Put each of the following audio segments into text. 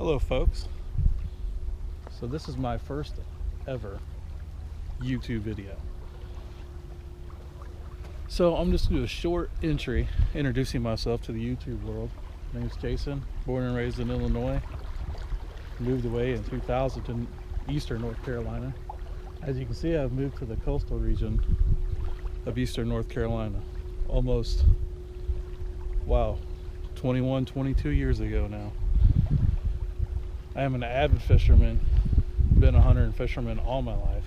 Hello folks. So this is my first ever YouTube video. So I'm just going to do a short entry introducing myself to the YouTube world. My name is Jason, born and raised in Illinois. Moved away in 2000 to eastern North Carolina. As you can see, I've moved to the coastal region of eastern North Carolina almost, 21, 22 years ago now. I am an avid fisherman, been a hunter and fisherman all my life.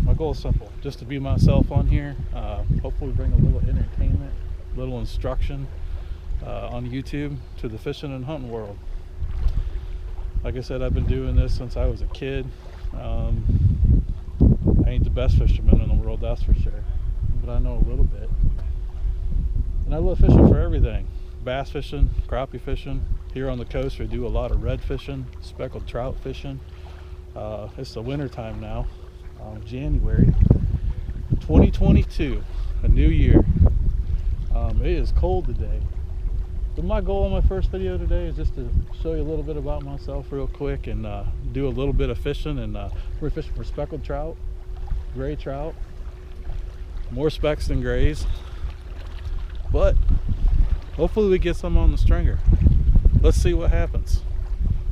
My goal is simple, just to be myself on here, hopefully bring a little entertainment, a little instruction on YouTube to the fishing and hunting world. Like I said, I've been doing this since I was a kid. I ain't the best fisherman in the world, that's for sure, but I know a little bit. And I love fishing for everything. Bass fishing, crappie fishing. Here on the coast we do a lot of red fishing, speckled trout fishing. It's the winter time now, January 2022, a new year. It is cold today. But my goal on my first video today is just to show you a little bit about myself real quick and do a little bit of fishing. And we're fishing for speckled trout, gray trout, more specks than grays, but hopefully we get some on the stringer. Let's see what happens.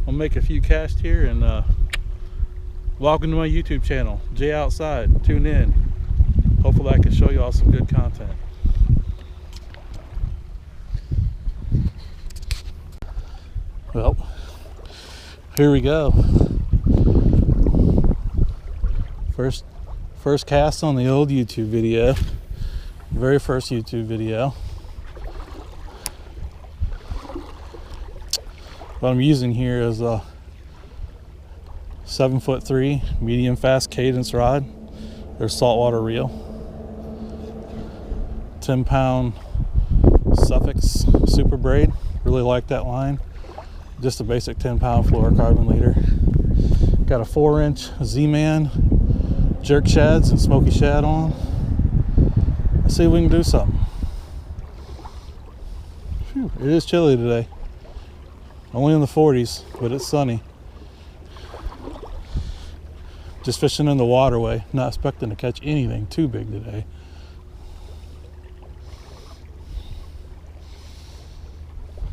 I'll make a few casts here and welcome to my YouTube channel, Jay Outside. Tune in. Hopefully I can show you all some good content. Well, here we go. First cast on the old YouTube video. Very first YouTube video. What I'm using here is a 7'3" medium fast cadence rod. There's saltwater reel. 10-pound Suffix super braid. Really like that line. Just a basic 10-pound fluorocarbon leader. Got a 4-inch Z-Man jerk shads and smoky shad on. Let's see if we can do something. Whew, it is chilly today. Only in the 40s, but it's sunny. Just fishing in the waterway, not expecting to catch anything too big today.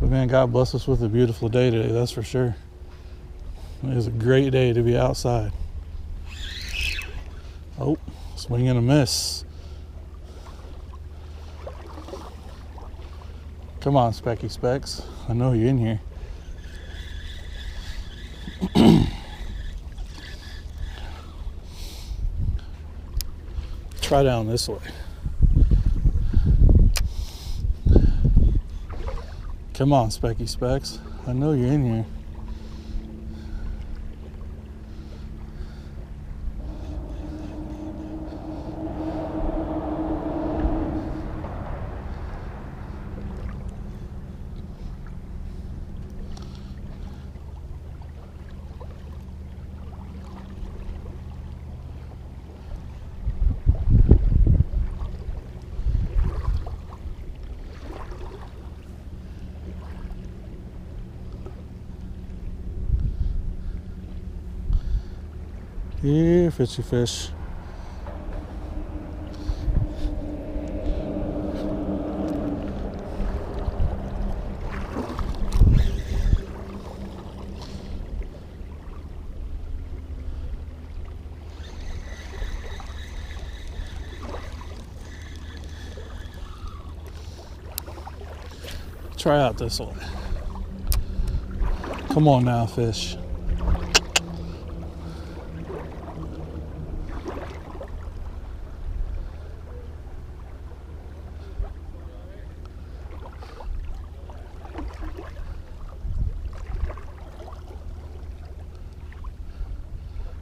But man, God bless us with a beautiful day today, that's for sure. It is a great day to be outside. Oh, swing and a miss. Come on, Specky Specs. I know you're in here. Try down this way. Come on, Specky Specs. I know you're in here. Here, fishy fish. Try out this one. Come on now, fish.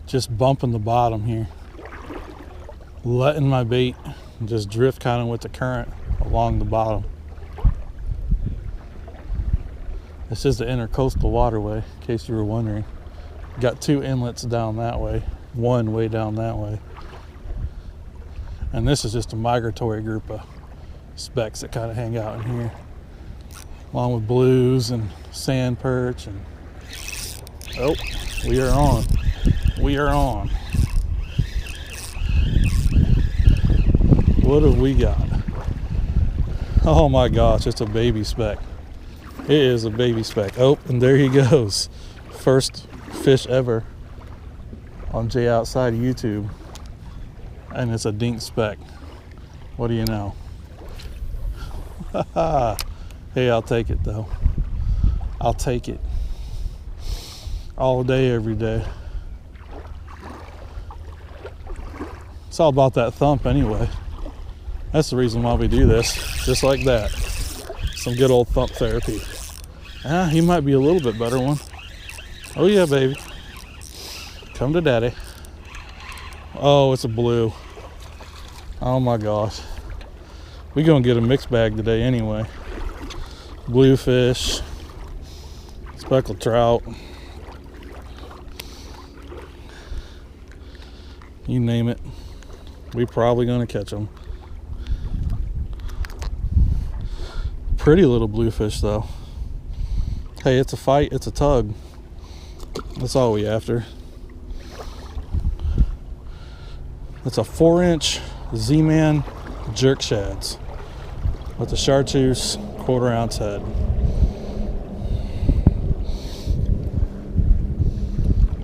Just bumping the bottom here, letting my bait just drift kind of with the current along the bottom. This is the intercoastal waterway, in case you were wondering. Got 2 inlets down that way, 1 way down that way. And this is just a migratory group of specks that kind of hang out in here, along with blues and sand perch and Oh, we are on. We are on. What have we got? Oh my gosh, it's a baby speck. It is a baby speck. Oh, and there he goes. First fish ever on Jay Outside YouTube. And it's a dink speck. What do you know? Hey, I'll take it though. I'll take it. All day, every day. It's all about that thump anyway. That's the reason why we do this. Just like that. Some good old thump therapy. Ah, he might be a little bit better one. Oh yeah, baby. Come to daddy. Oh, it's a blue. Oh my gosh. We're gonna get a mixed bag today anyway. Bluefish, speckled trout, you name it. We probably gonna catch them. Pretty little bluefish though. Hey, it's a fight, it's a tug. That's all we after. It's a 4-inch Z-Man jerk shads with a chartreuse 1/4 ounce head.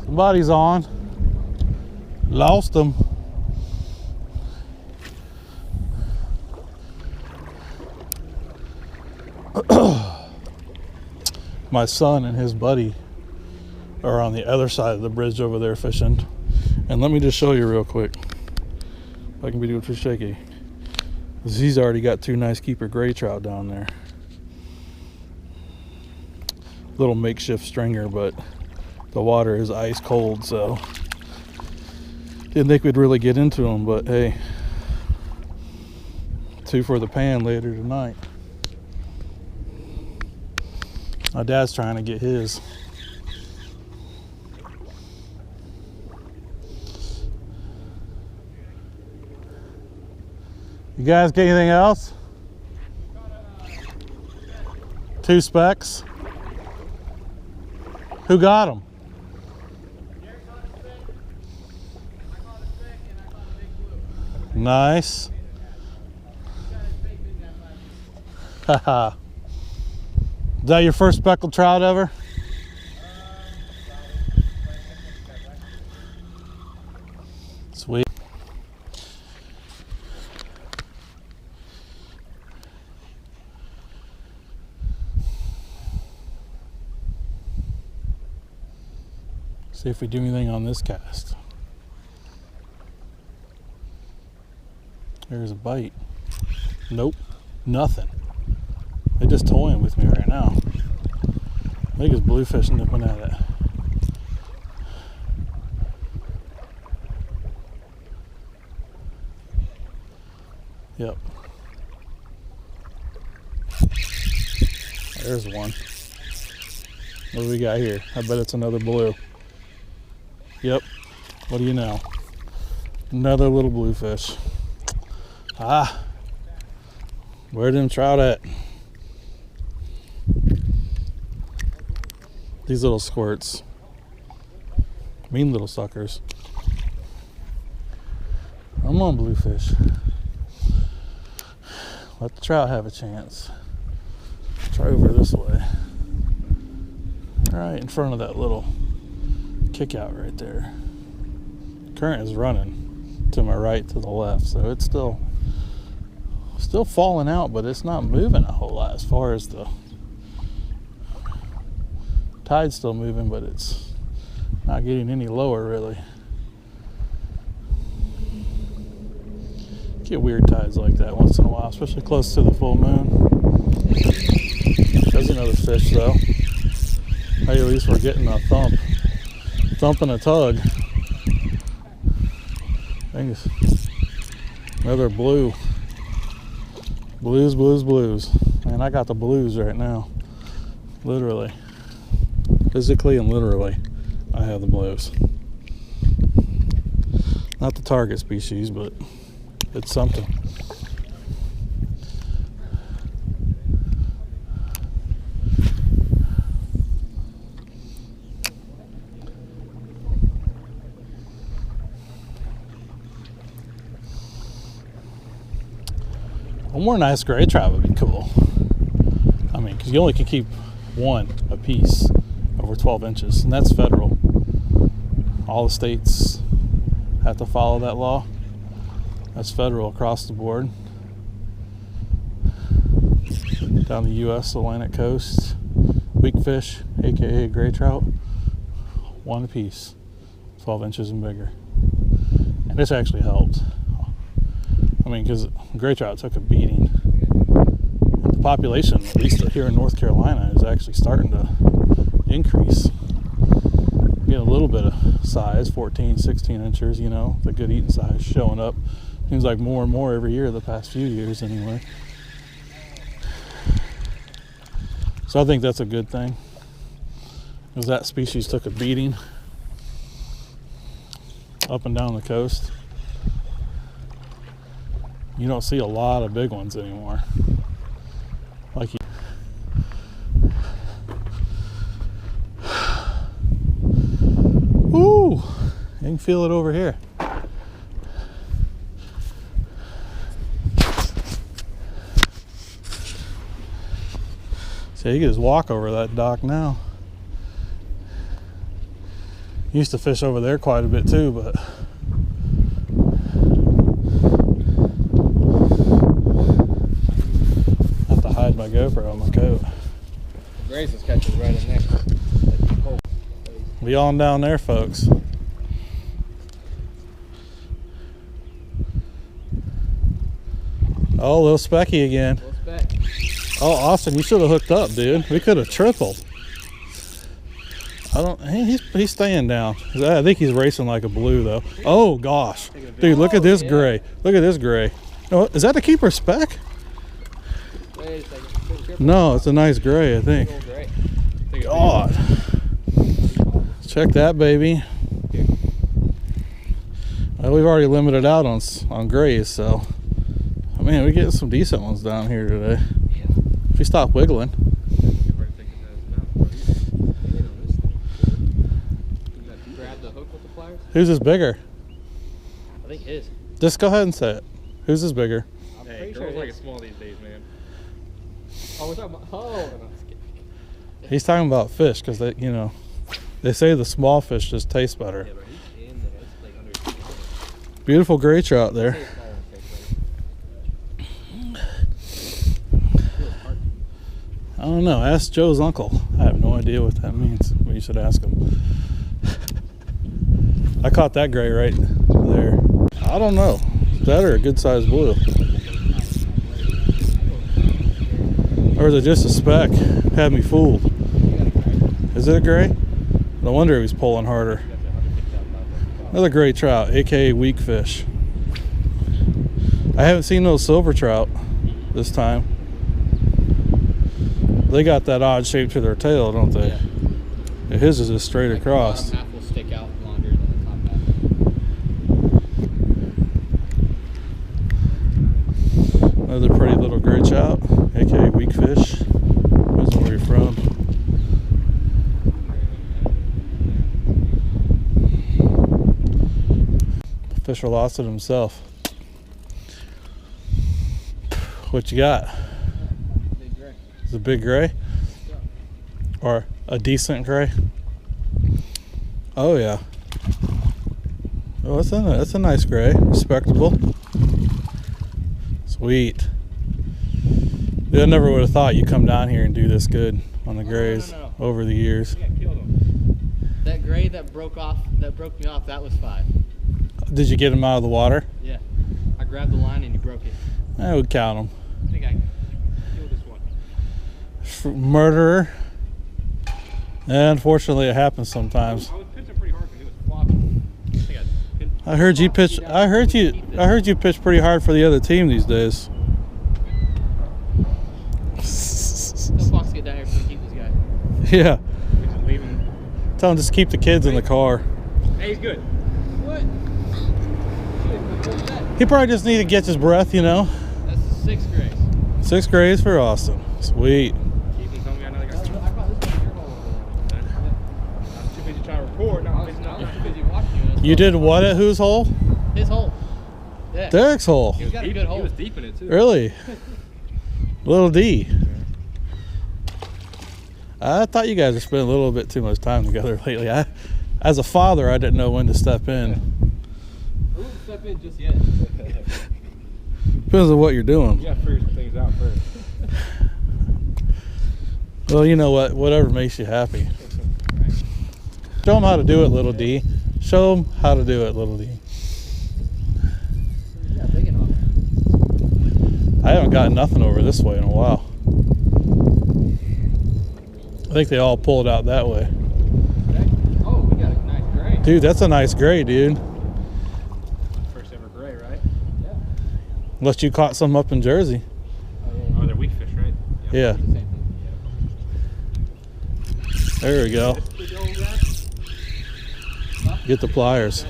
Somebody's on. Lost them. My son and his buddy are on the other side of the bridge over there fishing. And let me just show you real quick. If I can be doing too shaky. He's already got 2 nice keeper gray trout down there. Little makeshift stringer, but the water is ice cold, so didn't think we'd really get into them, but hey, 2 for the pan later tonight. My dad's trying to get his. You guys get anything else? 2 specks. Who got them? Nice. Haha. Is that your first speckled trout ever? Sweet. See if we do anything on this cast. There's a bite. Nope, nothing. They're just toying with me right now. I think it's bluefish nipping at it. Yep. There's one. What do we got here? I bet it's another blue. Yep. What do you know? Another little bluefish. Ah. Where them trout at? These little squirts. Mean little suckers. Come on, bluefish. Let the trout have a chance. Try over this way. Right in front of that little kick out right there. Current is running to my right, to the left, so it's still falling out, but it's not moving a whole lot as far as the tide's still moving, but it's not getting any lower really. Get weird tides like that once in a while, especially close to the full moon. There's another fish though. Hey, at least we're getting a thump and a tug. I think it's another blue. Blues, blues, blues. Man, I got the blues right now. Literally. Physically and literally, I have the blues. Not the target species, but it's something. A more nice gray trout would be cool. I mean, because you only can keep one a piece over 12 inches, and that's federal. All the states have to follow that law. That's federal across the board. Down the U.S. Atlantic coast, weak fish, aka gray trout, one apiece, 12 inches and bigger. And this actually helped. I mean, because gray trout took a beating. And the population, at least here in North Carolina, is actually starting to increase. Get a little bit of size, 14, 16 inches, you know, the good eating size showing up. Seems like more and more every year, the past few years anyway. So I think that's a good thing, because that species took a beating up and down the coast. You don't see a lot of big ones anymore. Like you. Woo! You can feel it over here. So you can just walk over that dock now. Used to fish over there quite a bit too, but I have to hide my GoPro on my coat. Grace is catching right in there. Be on down there, folks. Oh, little specky again. Little speck. Oh, Austin, you should have hooked up, dude. We could have tripled. He's staying down. I think he's racing like a blue though. Oh gosh, dude, look at this gray. Look at this gray. Oh, is that a keeper speck? Wait a second. No, it's a nice gray, I think. God, check that baby. Well, we've already limited out on grays, so man, we're getting some decent ones down here today. If you stop wiggling. Grab the hook with the pliers. Whose is bigger? I think his. Just go ahead and say it. Whose is bigger? I'm Hey, pretty girls sure like it small these days, man. Oh, we're talking about. Oh, no, He's talking about fish because they, you know, they say the small fish just taste better. yeah, but he's in there. It's like under 200. Beautiful gray trout there. Say it's smaller than fish, I don't know. Ask Joe's uncle. I have no idea what that means. Well, you should ask him. I caught that gray right there. I don't know. Is that or a good sized blue? Or is it just a speck? Had me fooled. Is it a gray? No wonder he was pulling harder. Another gray trout, aka weak fish. I haven't seen those silver trout this time. They got that odd shape to their tail, don't they? Yeah. His is just straight like across. The bottom half will stick out longer than the top half. Another pretty little gray trout, aka weak fish. Depends on where you're from. Fisher lost it himself. What you got? Big gray. Is it a big gray? Or a decent gray? Oh yeah. Oh, that's a nice gray. Respectable. Sweet. I never would have thought you'd come down here and do this good on the grays over the years. Yeah, killed him. That gray that broke me off, that was 5. Did you get him out of the water? Yeah. I grabbed the line and you broke it. I would count him. I think I killed this one. Murderer. And unfortunately, it happens sometimes. I was pitching pretty hard because he was flopping. I think I hit. I heard you pitch. I heard you pitch pretty hard for the other team these days. Tell Fox to get down here so we can keep this guy. Yeah. We just leave him. Tell him just keep the kids in the car. Hey, he's good. What? Shit, what's that? He probably just needed to catch his breath, you know. That's the 6th gray. 6 grays for Austin. Sweet. Keith, you told me another guy. I thought this was your hole over there. I'm too busy trying to record. No, I was too busy watching you. You did what at whose hole? His hole. Yeah. Derek's hole. He's got a good He hole. was deep in it too. Really? Little D. I thought you guys were spending a little bit too much time together lately. As a father, I didn't know when to step in. I wouldn't step in just yet. Depends on what you're doing. You gotta figure some things out first. Well, you know what? Whatever makes you happy. Show them how to do it, little D. Show them how to do it, little D. Yeah, big enough. I haven't gotten nothing over this way in a while. I think they all pulled out that way. Oh, we got a nice gray. Dude, that's a nice gray, dude. First ever gray, right? Yeah. Unless you caught some up in Jersey. Oh, they're weak fish, right? Yeah. It's the same thing. There we go. Big old guy. Get the pliers.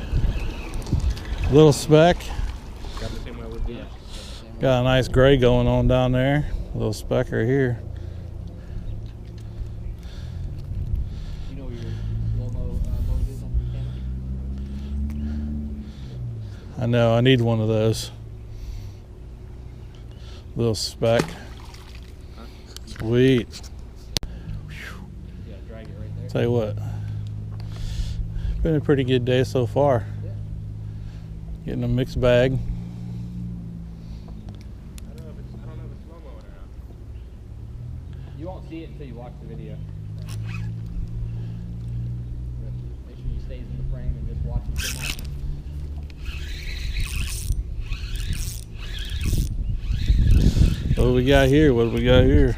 Little speck. Got the same way with Yeah. Got a nice gray going on down there. Little speck right here. You know where your slow-mo mode is on your camera? I know, I need one of those. Little speck. Sweet. Yeah, drag it right there. Tell you what. Been a pretty good day so far. Yeah. Getting a mixed bag. I don't know if it's slow-mo or not. You won't see it until you watch the video. Make sure you stays in the frame and just watch it so much. What do we got here? What do we got here?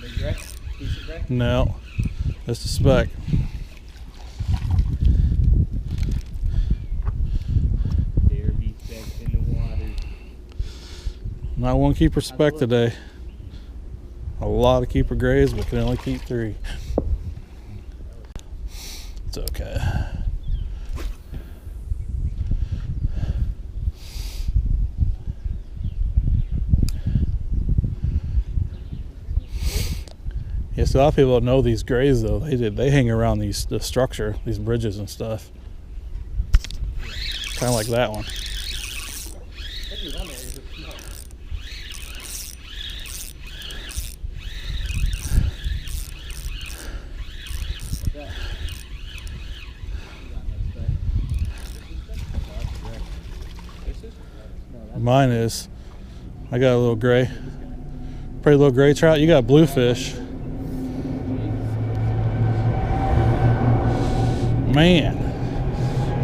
Big gray? Decent gray? No. That's the speck. There be specks in the water. Not one keeper speck today. A lot of keeper grays, but can only keep 3. It's okay. Yeah, so a lot of people don't know these grays though. They hang around the structure, these bridges and stuff. Kind of like that one. What is on there? Is it small? What's that? You got no speck. This is? No, that's Mine is. I got a little gray. Pretty little gray trout. You got bluefish. Man,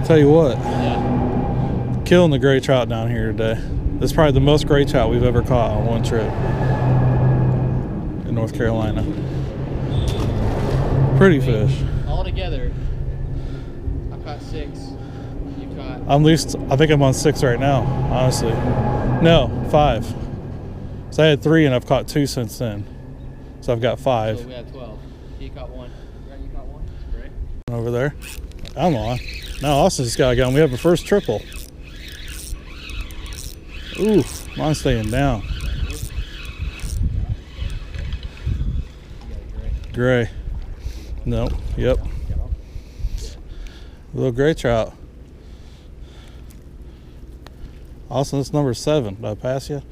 tell you what, yeah. killing the gray trout down here today. This is probably the most gray trout we've ever caught on one trip in North Carolina. Pretty fish. All together, I caught 6. You caught. I think I'm on 6 right now, honestly. No, 5. So I had 3 and I've caught 2 since then. So I've got 5. So we had 12. You caught 1. Right, you caught 1. Right. Over there. I'm on. Now Austin just got a gun. We have a first triple. Ooh, mine's staying down. Gray. Nope. Yep. Little gray trout. Austin, this number 7. Did I pass you?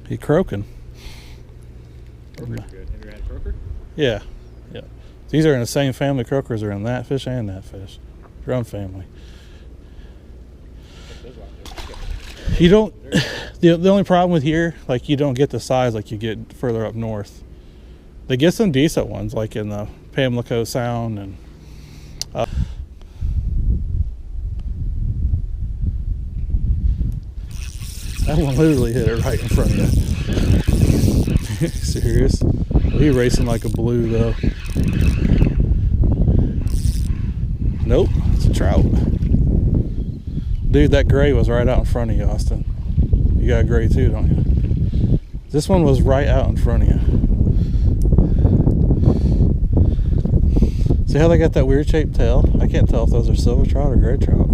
He croaking. Croaker's good. Have you ever had a croaker? Yeah. Yeah. These are in the same family. Croakers are in that fish and that fish. Drum family. You don't. The only problem with here, like, you don't get the size like you get further up north. They get some decent ones, like in the Pamlico Sound and. That one literally hit it right in front of you. Serious? He racing like a blue though. Nope, it's a trout. Dude, that gray was right out in front of you, Austin. You got a gray too, don't you? This one was right out in front of you. See how they got that weird shaped tail? I can't tell if those are silver trout or gray trout.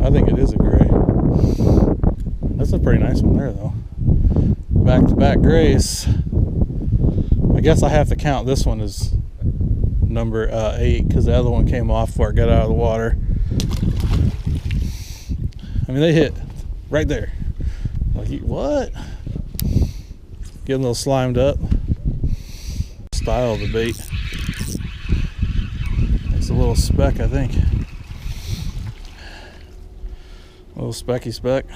I think it is a gray. That's a pretty nice one there though. Back to back grays. I guess I have to count this one as number 8 because the other one came off before I got out of the water. I mean, they hit right there. Like, what? Getting a little slimed up. Style of the bait. It's a little speck, I think. A little specky speck.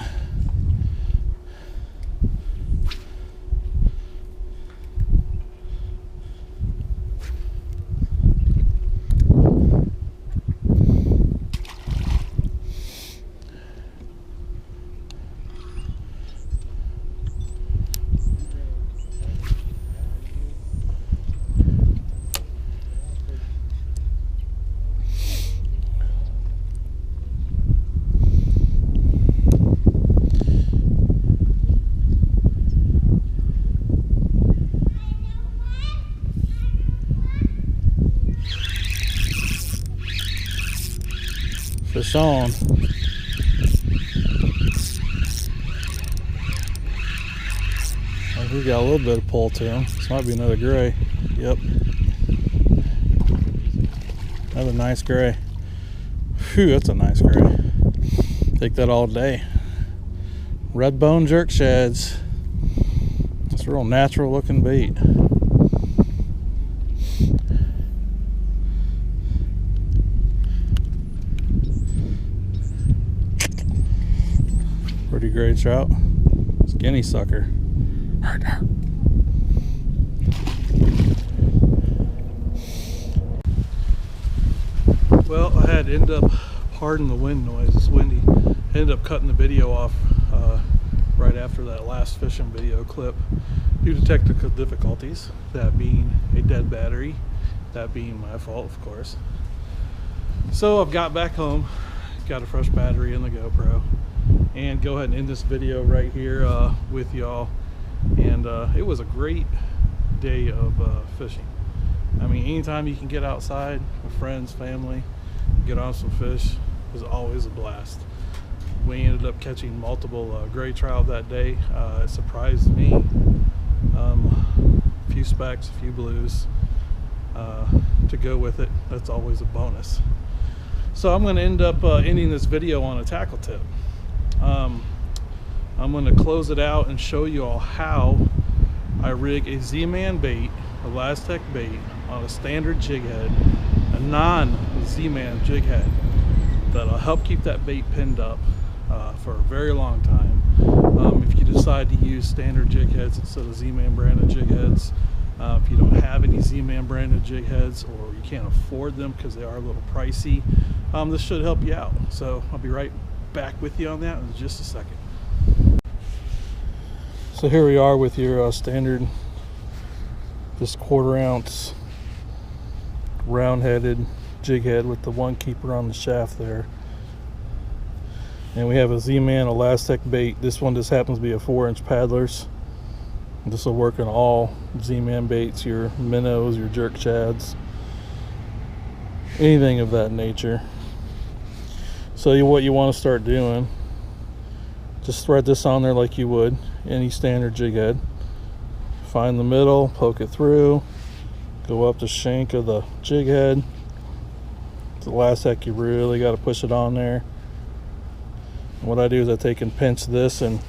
Fish on. I think we got a little bit of pull to him. This might be another gray. Yep. Another nice gray. Phew, that's a nice gray. Take that all day. Red bone jerk shads. It's a real natural looking bait. Pretty gray trout. Skinny sucker. Well, I had to end up, pardon the wind noise, it's windy. I ended up cutting the video off right after that last fishing video clip due to technical difficulties, that being a dead battery, that being my fault, of course. So I've got back home, got a fresh battery in the GoPro, and go ahead and end this video right here with y'all. And it was a great day of fishing. I mean, anytime you can get outside with friends, family, get on some fish is always a blast. We ended up catching multiple gray trout that day. It surprised me. A few specks, a few blues to go with it. That's always a bonus. So I'm going to end up ending this video on a tackle tip. I'm going to close it out and show you all how I rig a Z-Man bait, a Lastec bait, on a standard jig head, a non-Z-Man jig head, that'll help keep that bait pinned up for a very long time. If you decide to use standard jig heads instead of Z-Man branded jig heads, if you don't have any Z-Man branded jig heads, or you can't afford them because they are a little pricey, this should help you out. So I'll be right back with you on that in just a second. So here we are with your standard, this 1/4 ounce round headed jig head with the one keeper on the shaft there. And we have a Z-Man Elastic bait. This one just happens to be a 4-inch paddlers. This will work on all Z-Man baits, your minnows, your jerk shads, anything of that nature. So what you want to start doing, just thread this on there like you would any standard jig head. Find the middle, poke it through, go up the shank of the jig head. The last heck, you really got to push it on there. And what I do is I take and pinch this and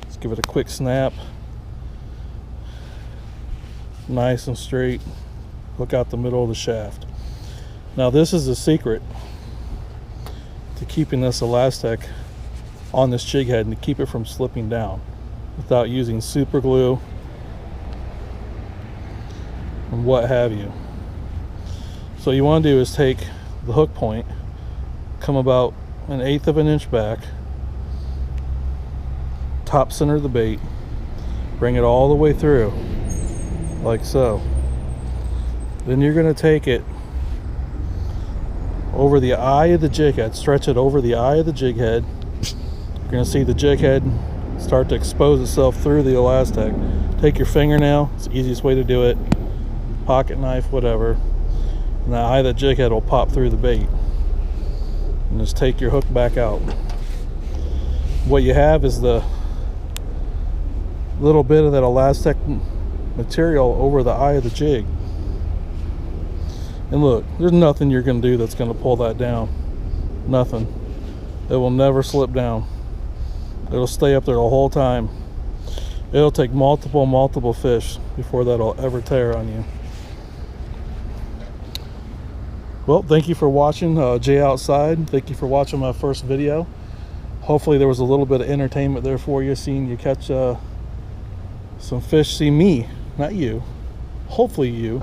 just give it a quick snap. Nice and straight. Look out the middle of the shaft. Now this is the secret to keeping this Elastic on this jig head and to keep it from slipping down without using super glue and what have you. So you want to do is take the hook point, come about 1/8 of an inch back, top center the bait, bring it all the way through like so. Then you're going to take it over the eye of the jig head, stretch it over the eye of the jig head. You're going to see the jig head start to expose itself through the Elastic. Take your fingernail, it's the easiest way to do it, pocket knife, whatever, and the eye of the jig head will pop through the bait. And just take your hook back out. What you have is the little bit of that Elastic material over the eye of the jig. And look, there's nothing you're going to do that's going to pull that down. Nothing. It will never slip down. It'll stay up there the whole time. It'll take multiple fish before that'll ever tear on you. Well, thank you for watching Jay Outside. Thank you for watching my first video. Hopefully there was a little bit of entertainment there for you, seeing you catch some fish. See me, not you. Hopefully you.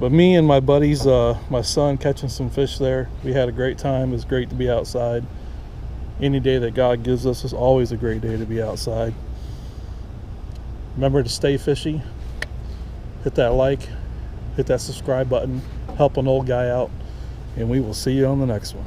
But me and my buddies, my son, catching some fish there. We had a great time. It was great to be outside. Any day that God gives us is always a great day to be outside. Remember to stay fishy. Hit that like, hit that subscribe button, help an old guy out, and we will see you on the next one.